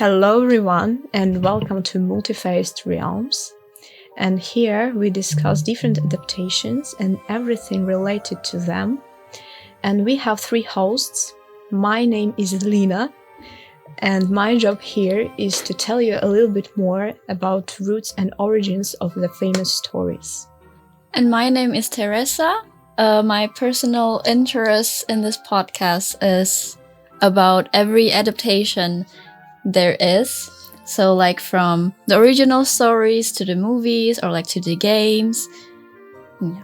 Hello everyone and welcome to Multifaced Realms. And here we discuss different adaptations and everything related to them. And we have three hosts. My name is Lina, and my job here is to tell you a little bit more about roots and origins of the famous stories. And my name is Teresa. My personal interest in this podcast is about every adaptation there is. So like from the original stories to the movies or like to the games. Yeah.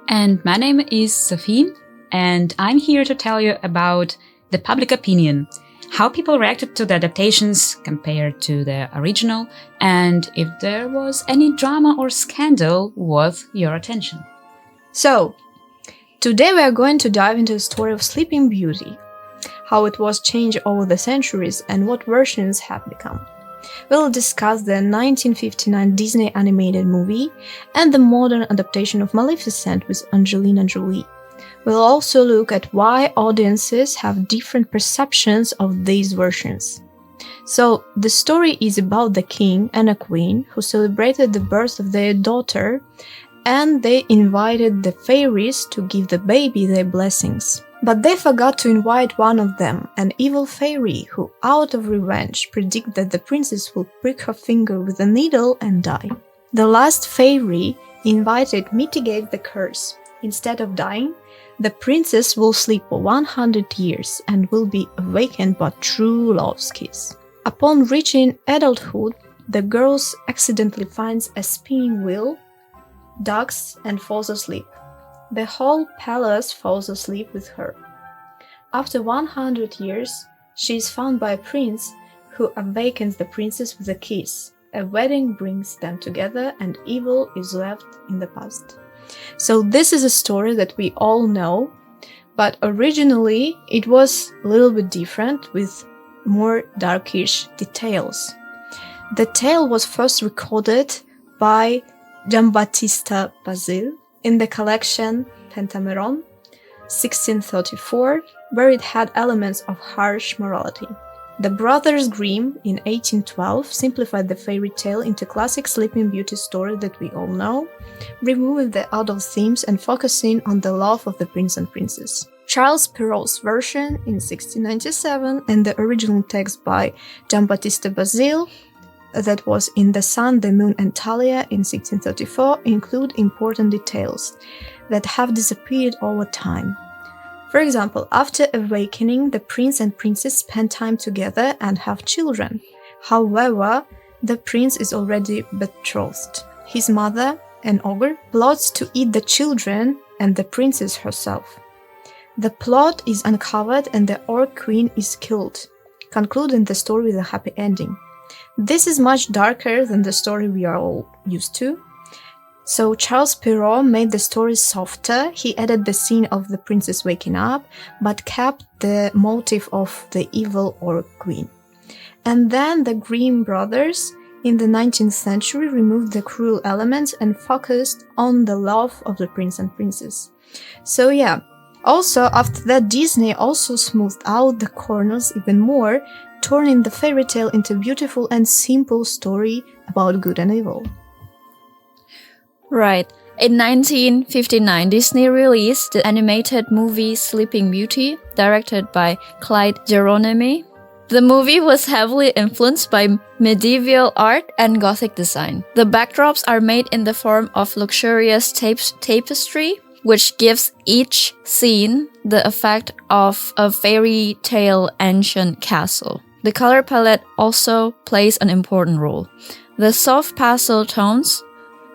And my name is Sophie, and I'm here to tell you about the public opinion, how people reacted to the adaptations compared to the original, and if there was any drama or scandal worth your attention. So, today we are going to dive into the story of Sleeping Beauty, how it was changed over the centuries and what versions have become. We'll discuss the 1959 Disney animated movie and the modern adaptation of Maleficent with Angelina Jolie. We'll also look at why audiences have different perceptions of these versions. So, the story is about the king and a queen who celebrated the birth of their daughter, and they invited the fairies to give the baby their blessings. But they forgot to invite one of them, an evil fairy who, out of revenge, predicted that the princess will prick her finger with a needle and die. The last fairy invited mitigated the curse. Instead of dying, the princess will sleep for 100 years and will be awakened by true love's kiss. Upon reaching adulthood, the girl accidentally finds a spinning wheel, ducks, and falls asleep. The whole palace falls asleep with her. After 100 years, she is found by a prince who awakens the princess with a kiss. A wedding brings them together and evil is left in the past. So this is a story that we all know, but originally it was a little bit different with more darkish details. The tale was first recorded by Giambattista Basile in the collection Pentameron, 1634, where it had elements of harsh morality. The Brothers Grimm in 1812 simplified the fairy tale into classic Sleeping Beauty story that we all know, removing the adult themes and focusing on the love of the prince and princess. Charles Perrault's version in 1697 and the original text by Giambattista Basile that was in The Sun, the Moon and Talia in 1634 include important details that have disappeared over time. For example, after awakening, the prince and princess spend time together and have children. However, the prince is already betrothed. His mother, an ogre, plots to eat the children and the princess herself. The plot is uncovered and the orc queen is killed, concluding the story with a happy ending. This is much darker than the story we are all used to. So Charles Perrault made the story softer. He added the scene of the princess waking up, but kept the motive of the evil orc queen. And then the Grimm brothers in the 19th century removed the cruel elements and focused on the love of the prince and princess. So yeah, also after that Disney also smoothed out the corners even more, turning the fairy tale into a beautiful and simple story about good and evil. Right. In 1959, Disney released the animated movie Sleeping Beauty, directed by Clyde Geronimi. The movie was heavily influenced by medieval art and Gothic design. The backdrops are made in the form of luxurious tapestry, which gives each scene the effect of a fairy tale ancient castle. The color palette also plays an important role. The soft pastel tones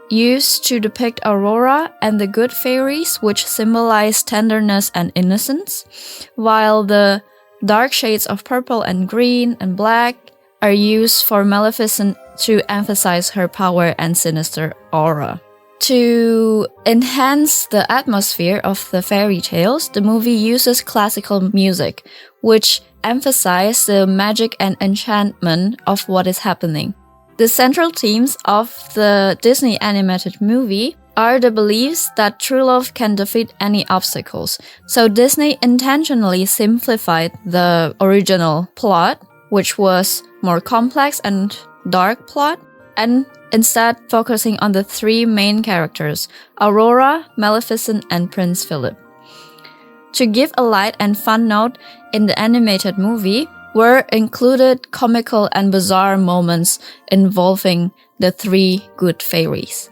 used to depict Aurora and the good fairies, which symbolize tenderness and innocence, while the dark shades of purple and green and black are used for Maleficent to emphasize her power and sinister aura. To enhance the atmosphere of the fairy tales, the movie uses classical music, which emphasize the magic and enchantment of what is happening. The central themes of the Disney animated movie are the beliefs that true love can defeat any obstacles. So Disney intentionally simplified the original plot which was more complex and dark plot, and instead focusing on the three main characters, Aurora, Maleficent, and Prince Philip. To give a light and fun note, in the animated movie were included comical and bizarre moments involving the three good fairies.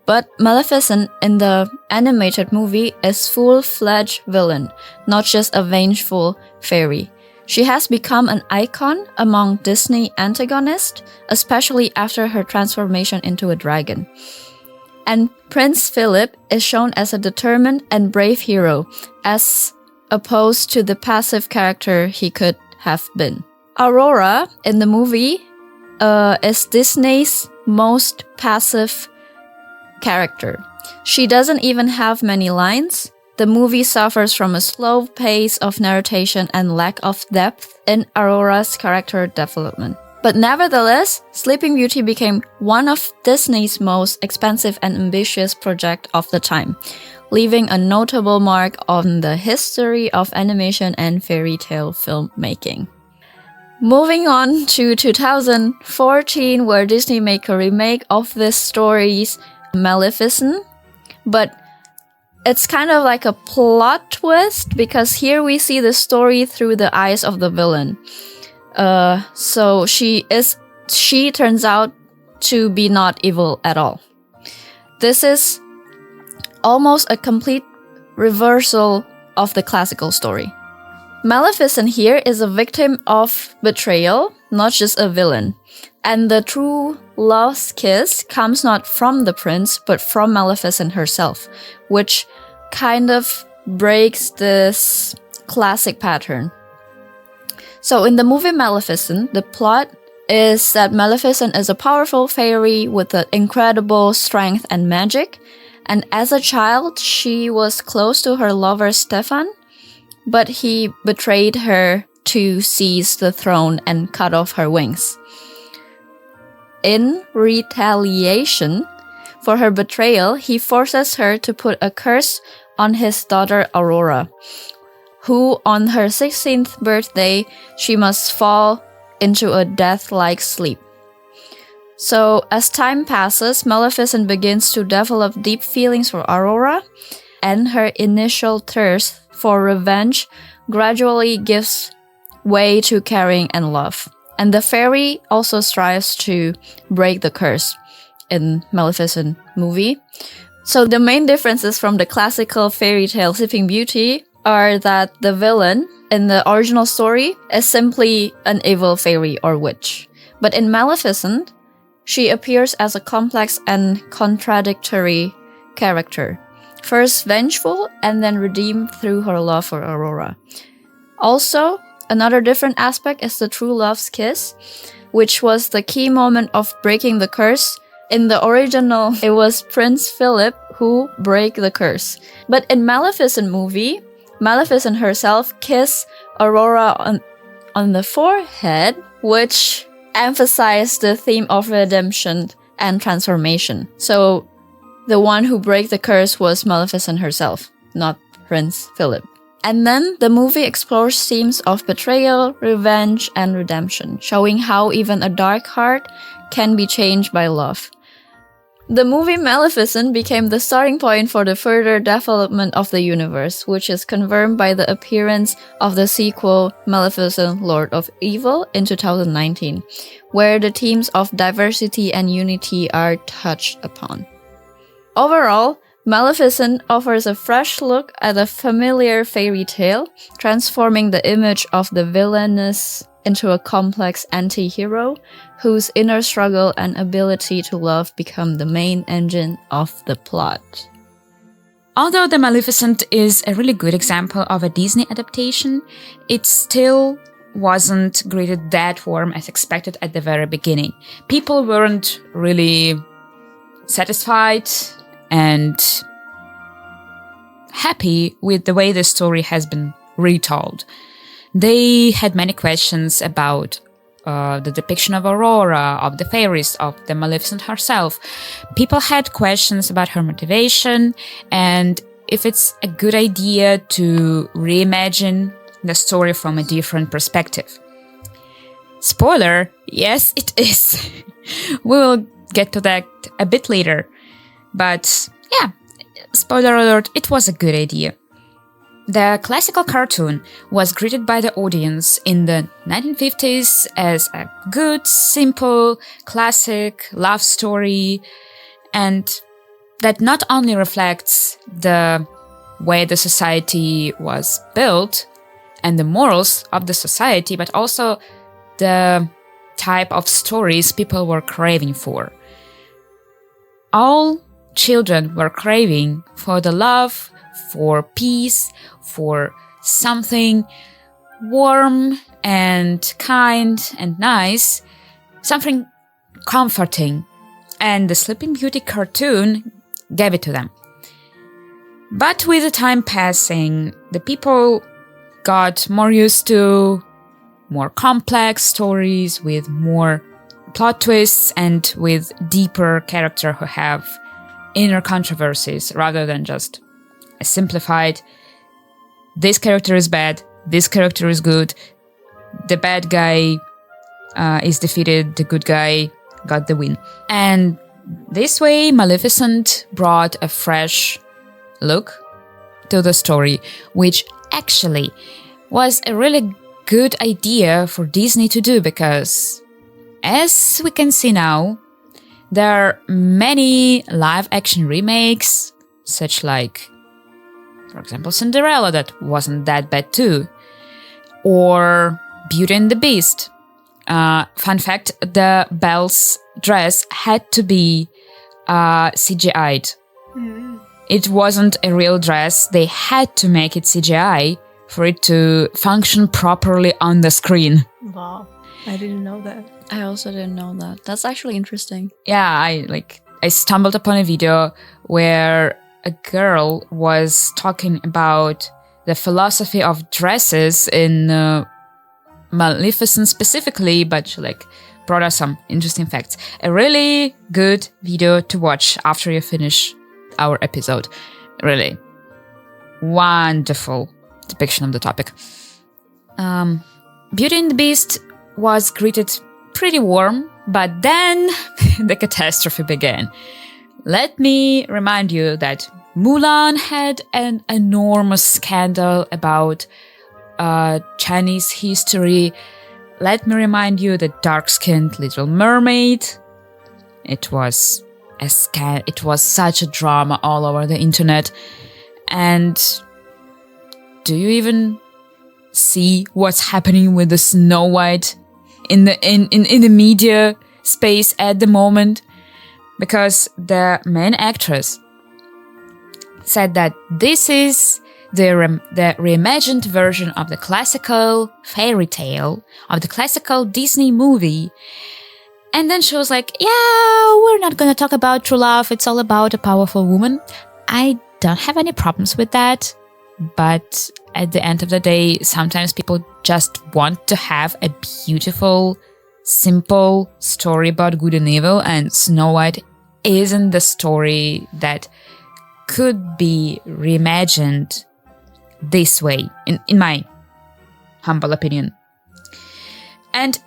But Maleficent in the animated movie is full-fledged villain, not just a vengeful fairy. She has become an icon among Disney antagonists, especially after her transformation into a dragon. And Prince Philip is shown as a determined and brave hero, as opposed to the passive character he could have been. Aurora in the movie is Disney's most passive character. She doesn't even have many lines. The movie suffers from a slow pace of narration and lack of depth in Aurora's character development. But nevertheless, Sleeping Beauty became one of Disney's most expensive and ambitious projects of the time, leaving a notable mark on the history of animation and fairy tale filmmaking. Moving on to 2014, where Disney made a remake of this story's Maleficent, but it's kind of like a plot twist because here we see the story through the eyes of the villain. So she turns out to be not evil at all. This is almost a complete reversal of the classical story. Maleficent here is a victim of betrayal, not just a villain. And the true love's kiss comes not from the prince, but from Maleficent herself, which kind of breaks this classic pattern. So in the movie Maleficent, the plot is that Maleficent is a powerful fairy with an incredible strength and magic. And as a child, she was close to her lover Stefan, but he betrayed her to seize the throne and cut off her wings. In retaliation for her betrayal, he forces her to put a curse on his daughter Aurora, who on her 16th birthday, she must fall into a death-like sleep. So as time passes, Maleficent begins to develop deep feelings for Aurora, and her initial thirst for revenge gradually gives way to caring and love. And the fairy also strives to break the curse in Maleficent movie. So the main differences from the classical fairy tale Sleeping Beauty are that the villain in the original story is simply an evil fairy or witch. But in Maleficent, she appears as a complex and contradictory character. First vengeful and then redeemed through her love for Aurora. Also, another different aspect is the true love's kiss, which was the key moment of breaking the curse. In the original, it was Prince Philip who broke the curse. But in Maleficent movie, Maleficent herself kissed Aurora on the forehead, which emphasized the theme of redemption and transformation. So the one who broke the curse was Maleficent herself, not Prince Philip. And then the movie explores themes of betrayal, revenge, and redemption, showing how even a dark heart can be changed by love. The movie Maleficent became the starting point for the further development of the universe, which is confirmed by the appearance of the sequel Maleficent Lord of Evil in 2019, where the themes of diversity and unity are touched upon. Overall, Maleficent offers a fresh look at a familiar fairy tale, transforming the image of the villainess into a complex anti-hero whose inner struggle and ability to love become the main engine of the plot. Although The Maleficent is a really good example of a Disney adaptation, it still wasn't greeted that warm as expected at the very beginning. People weren't really satisfied and happy with the way the story has been retold. They had many questions about the depiction of Aurora, of the fairies, of the Maleficent herself. People had questions about her motivation and if it's a good idea to reimagine the story from a different perspective. Spoiler, yes, it is. We will get to that a bit later. But yeah, spoiler alert, it was a good idea. The classical cartoon was greeted by the audience in the 1950s as a good, simple, classic love story, and that not only reflects the way the society was built and the morals of the society, but also the type of stories people were craving for. All children were craving for the love, for peace, for something warm and kind and nice, something comforting. And the Sleeping Beauty cartoon gave it to them. But with the time passing, the people got more used to more complex stories with more plot twists and with deeper characters who have inner controversies rather than just a simplified, this character is bad, this character is good, the bad guy is defeated, the good guy got the win. And this way, Maleficent brought a fresh look to the story, which actually was a really good idea for Disney to do, because as we can see now, there are many live-action remakes, such like, for example, Cinderella, that wasn't that bad too, or Beauty and the Beast. Fun fact, the Belle's dress had to be CGI'd. It wasn't a real dress, they had to make it CGI for it to function properly on the screen. Wow, I didn't know that. I also didn't know that. That's actually interesting. Yeah, I stumbled upon a video where a girl was talking about the philosophy of dresses in Maleficent specifically, but she brought us some interesting facts. A really good video to watch after you finish our episode. Really wonderful depiction of the topic. Beauty and the Beast was greeted pretty warm, but then the catastrophe began. Let me remind you that Mulan had an enormous scandal about Chinese history. Let me remind you that dark-skinned Little Mermaid. It was such a drama all over the internet. And do you even see what's happening with the Snow White in the media space at the moment? Because the main actress said that this is the reimagined version of the classical fairy tale, of the classical Disney movie. And then she was like, yeah, we're not going to talk about true love. It's all about a powerful woman. I don't have any problems with that. But at the end of the day, sometimes people just want to have a beautiful, simple story about good and evil. And Snow White isn't the story that could be reimagined this way, in my humble opinion. And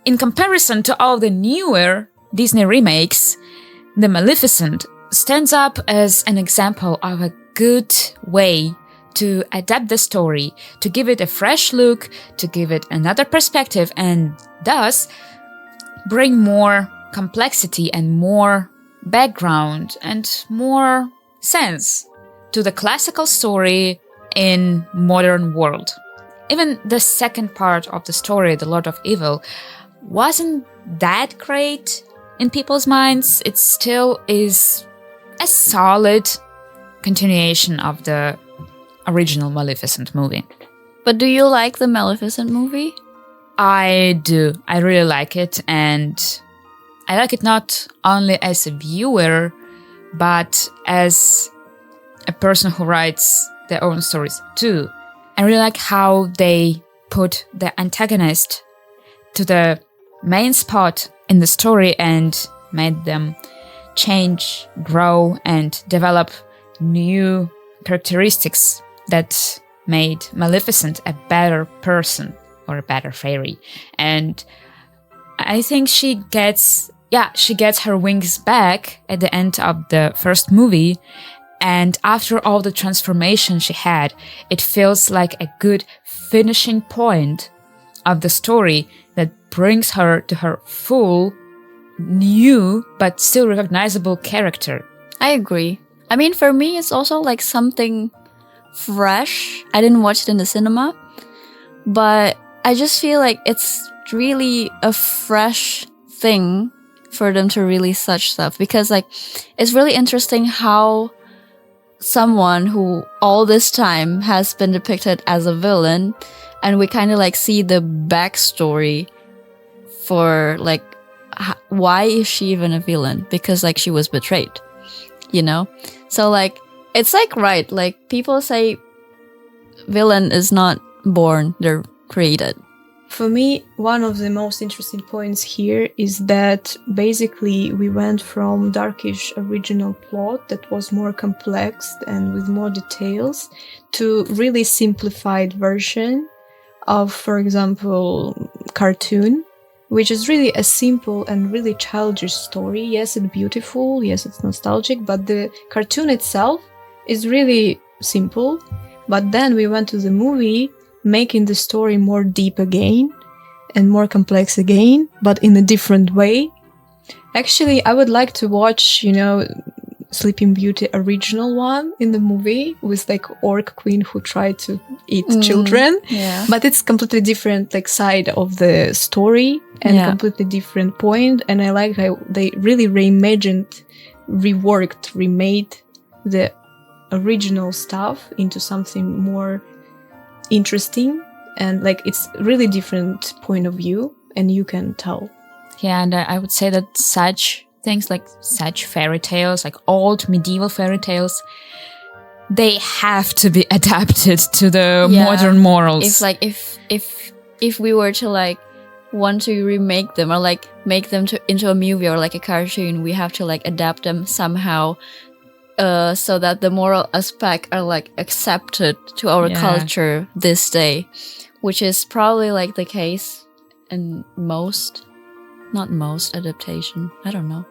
in comparison to all the newer Disney remakes, the Maleficent stands up as an example of a good way to adapt the story, to give it a fresh look, to give it another perspective, and thus bring more complexity and more background and more sense to the classical story in modern world. Even the second part of the story, The Lord of Evil, wasn't that great in people's minds. It still is a solid continuation of the original Maleficent movie. But do you like the Maleficent movie? I do. I really like it, and I like it not only as a viewer, but as a person who writes their own stories too. I really like how they put the antagonist to the main spot in the story and made them change, grow, and develop new characteristics that made Maleficent a better person or a better fairy. And I think she gets her wings back at the end of the first movie. And after all the transformation she had, it feels like a good finishing point of the story that brings her to her full, new, but still recognizable character. I agree. I mean, for me, it's also like something fresh. I didn't watch it in the cinema, but I just feel like it's really a fresh thing for them to release such stuff, because like it's really interesting how someone who all this time has been depicted as a villain, and we kind of like see the backstory for like why is she even a villain, because like she was betrayed, you know? So like it's like, right, like people say villain is not born, they're created. For me, one of the most interesting points here is that basically we went from darkish original plot that was more complex and with more details to really simplified version of, for example, cartoon, which is really a simple and really childish story. Yes, it's beautiful, yes, it's nostalgic, but the cartoon itself is really simple. But then we went to the movie, making the story more deep again and more complex again, but in a different way. Actually, I would like to watch, Sleeping Beauty original one in the movie with like orc queen who tried to eat children. Yeah. But it's completely different like side of the story and completely different point. And I like how they really reimagined, reworked, remade the original stuff into something more interesting, and like it's really different point of view, and you can tell. Yeah, and I would say that such things like such fairy tales, like old medieval fairy tales, they have to be adapted to the modern morals. If like if we were to like want to remake them or like make them into a movie or like a cartoon, we have to like adapt them somehow. So that the moral aspect are like accepted to our culture this day, which is probably like the case in not most adaptation. I don't know.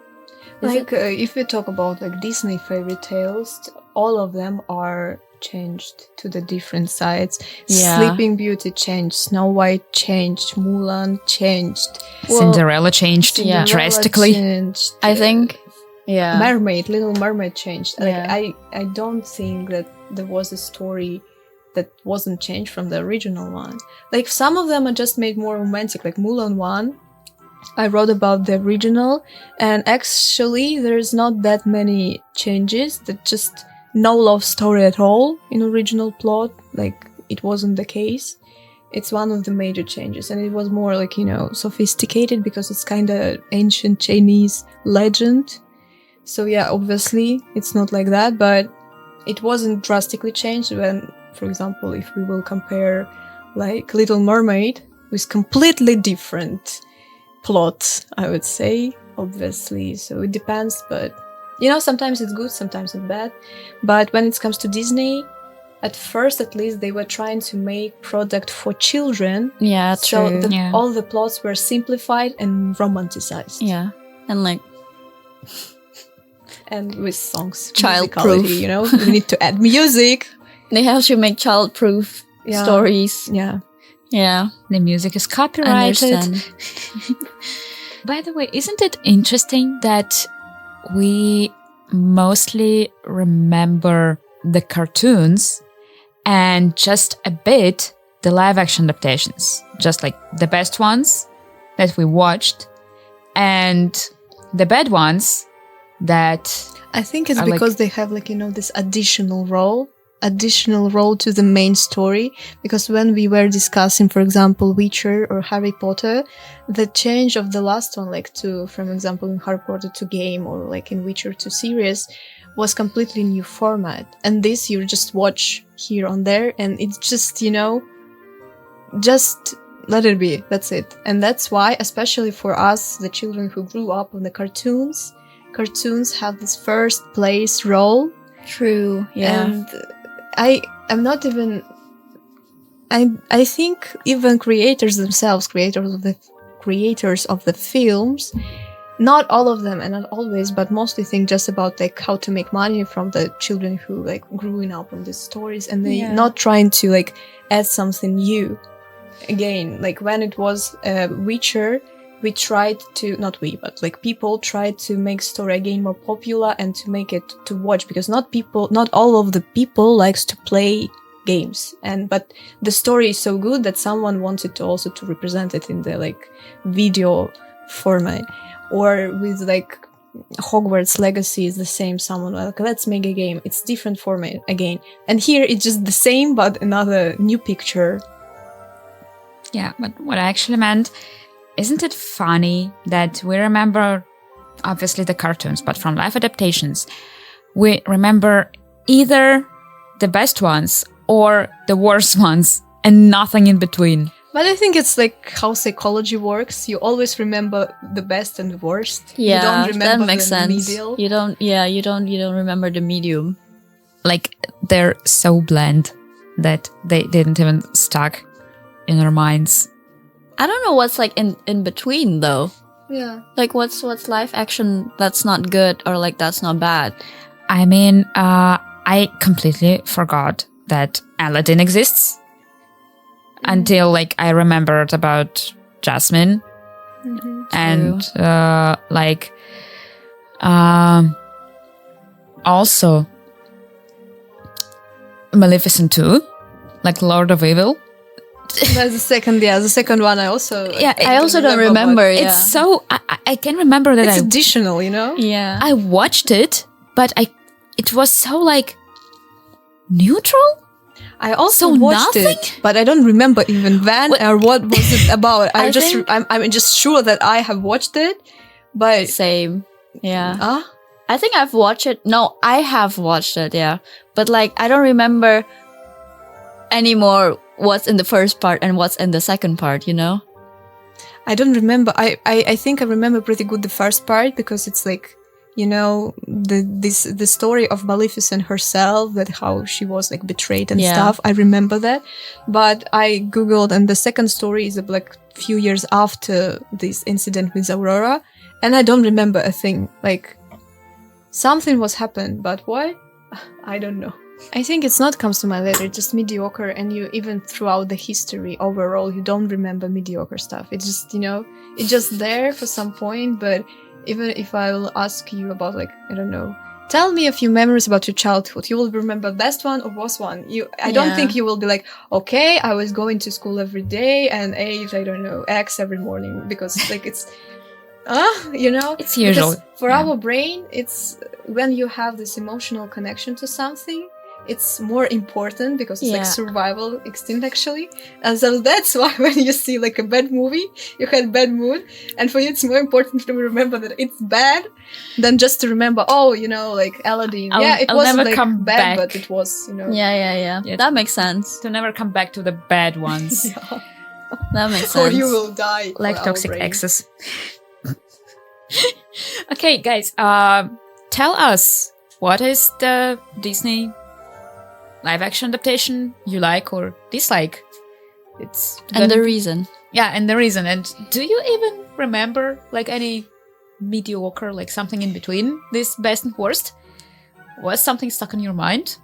If we talk about like Disney fairy tales, all of them are changed to the different sides. Yeah. Sleeping Beauty changed, Snow White changed, Mulan changed, Cinderella changed drastically. Changed, I think. Yeah. Little Mermaid changed. Like I don't think that there was a story that wasn't changed from the original one. Like some of them are just made more romantic, like Mulan 1. I wrote about the original, and actually there's not that many changes. That just no love story at all in original plot. Like it wasn't the case. It's one of the major changes, and it was more like, sophisticated because it's kind of ancient Chinese legend. So yeah, obviously it's not like that, but it wasn't drastically changed when, for example, if we will compare like Little Mermaid with completely different plots, I would say, obviously. So it depends, but sometimes it's good, sometimes it's bad. But when it comes to Disney, at first at least they were trying to make product for children. Yeah, true. So all the plots were simplified and romanticized. Yeah, and like... and with songs, child-proof. We need to add music. They have to make child-proof stories. Yeah. Yeah. The music is copyrighted. By the way, isn't it interesting that we mostly remember the cartoons and just a bit the live-action adaptations? Just like the best ones that we watched and the bad ones that I think it's because they have this additional role to the main story. Because when we were discussing, for example, Witcher or Harry Potter, the change of the last one, from example, in Harry Potter to game, or like in Witcher to series, was completely new format. And this you just watch here and there, and it's just, just let it be. That's it. And that's why, especially for us, the children who grew up on the cartoons have this first place role. True. Yeah. And I'm not even... I think even creators themselves, creators of the creators of the films, not all of them and not always, but mostly think just about like how to make money from the children who like growing up on these stories, and they not trying to like add something new. Again, like when it was Witcher, we tried to, not we, but like people tried to make story again more popular and to make it to watch, because not all of the people likes to play games, but the story is so good that someone wanted to also to represent it in the like video format. Or with like Hogwarts Legacy is the same. Someone like, let's make a game. It's different format again. And here it's just the same, but another new picture. Yeah, but what I actually meant, isn't it funny that we remember, obviously, the cartoons, but from live adaptations, we remember either the best ones or the worst ones and nothing in between. But I think it's like how psychology works. You always remember the best and the worst. Yeah, you don't remember that makes the sense. medial. You don't remember the medium. Like, they're so bland that they didn't even stuck in our minds. I don't know what's like in between though. Yeah. Like what's live action that's not good or like that's not bad. I mean, I completely forgot that Aladdin exists until like I remembered about Jasmine. Mm-hmm. And also Maleficent 2, like Lord of Evil. That's the second one I also... I also don't remember. Yeah. It's so... I can remember that it's additional, you know? Yeah. I watched it, but it was so like neutral. I also So watched nothing? it, but I don't remember even when or what was it about. I'm just sure that I have watched it, but... Same. Yeah. Ah? I think I've watched it. No, I have watched it, yeah. But like, I don't remember anymore what's in the first part and what's in the second part, you know? I don't remember. I think I remember pretty good the first part, because it's like, you know, the story of Maleficent herself, that how she was like betrayed and stuff. I remember that. But I Googled, and the second story is like a few years after this incident with Aurora. And I don't remember a thing. Like, something was happened, but what? I don't know. I think it's not comes to my letter, it's just mediocre, and you even throughout the history overall, you don't remember mediocre stuff. It's just, you know, it's just there for some point, but even if I will ask you about like, I don't know, tell me a few memories about your childhood, you will remember best one or worst one. I don't think you will be like, okay, I was going to school every day and ate, I don't know, eggs every morning, because like it's... you know, it's usual. Because for our brain, it's when you have this emotional connection to something, it's more important, because it's like survival instinct actually. And so that's why when you see like a bad movie, you had bad mood, and for you it's more important to remember that it's bad than just to remember, oh, you know, like Aladdin. It wasn't like bad, back. but it was, you know. Yeah. That makes sense. To never come back to the bad ones. That makes sense. Or you will die. Like toxic exes. Okay, guys, tell us, what is the Disney live action adaptation you like or dislike? And the reason. Yeah, and the reason. And do you even remember like any mediocre, like something in between this best and worst? Was something stuck in your mind?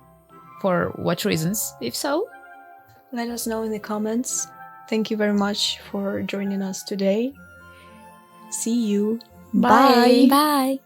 For what reasons, if so? Let us know in the comments. Thank you very much for joining us today. See you. Bye. Bye.